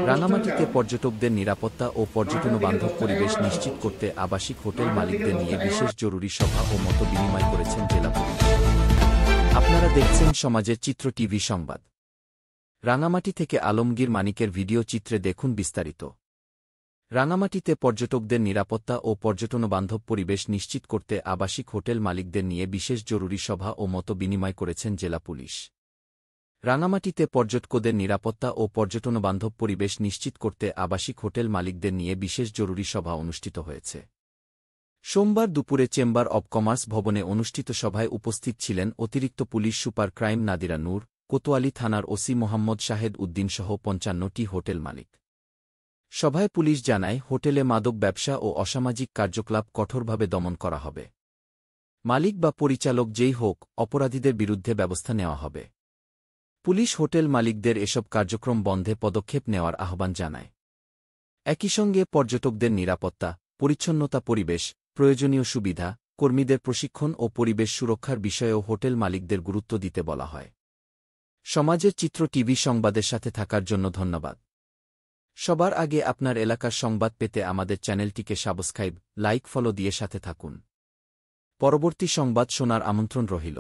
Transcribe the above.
রাঙামাটিতে পর্যটকদের নিরাপত্তা ও পর্যটনবান্ধব পরিবেশ নিশ্চিত করতে আবাসিক হোটেল মালিকদের নিয়ে বিশেষ জরুরি সভা ও মত বিনিময় করেছেন জেলা পুলিশ। আপনারা দেখছেন সমাজের চিত্র টিভি সংবাদ। রাঙামাটি থেকে আলমগীর মানিকের ভিডিও চিত্রে দেখুন বিস্তারিত। রাঙামাটিতে পর্যটকদের নিরাপত্তা ও পর্যটনবান্ধব পরিবেশ নিশ্চিত করতে আবাসিক হোটেল মালিকদের নিয়ে বিশেষ জরুরি সভা ও মত বিনিময় করেছেন জেলা পুলিশ। রাঙামাটিতে পর্যটকদের নিরাপত্তা ও পর্যটনবান্ধব পরিবেশ নিশ্চিত করতে আবাসিক হোটেল মালিকদের নিয়ে বিশেষ জরুরি সভা অনুষ্ঠিত হয়েছে। সোমবার দুপুরে চেম্বার অব কমার্স ভবনে অনুষ্ঠিত সভায় উপস্থিত ছিলেন অতিরিক্ত পুলিশ সুপার ক্রাইম নাদিরা নূর, কোতোয়ালি থানার ওসি মোহাম্মদ শাহেদ উদ্দিনসহ ৫৫টি হোটেল মালিক। সভায় পুলিশ জানায়, হোটেলে মাদক ব্যবসা ও অসামাজিক কার্যকলাপ কঠোরভাবে দমন করা হবে। মালিক বা পরিচালক যেই হোক, অপরাধীদের বিরুদ্ধে ব্যবস্থা নেওয়া হবে। পুলিশ হোটেল মালিকদের এসব কার্যক্রম বন্ধে পদক্ষেপ নেওয়ার আহ্বান জানায়। একই সঙ্গে পর্যটকদের নিরাপত্তা, পরিচ্ছন্নতা, পরিবেশ, প্রয়োজনীয় সুবিধা, কর্মীদের প্রশিক্ষণ ও পরিবেশ সুরক্ষার বিষয়েও হোটেল মালিকদের গুরুত্ব দিতে বলা হয়। সমাজের চিত্র টিভি সংবাদের সাথে থাকার জন্য ধন্যবাদ। সবার আগে আপনার এলাকার সংবাদ পেতে আমাদের চ্যানেলটিকে সাবস্ক্রাইব, লাইক, ফলো দিয়ে সাথে থাকুন। পরবর্তী সংবাদ শোনার আমন্ত্রণ রহিল।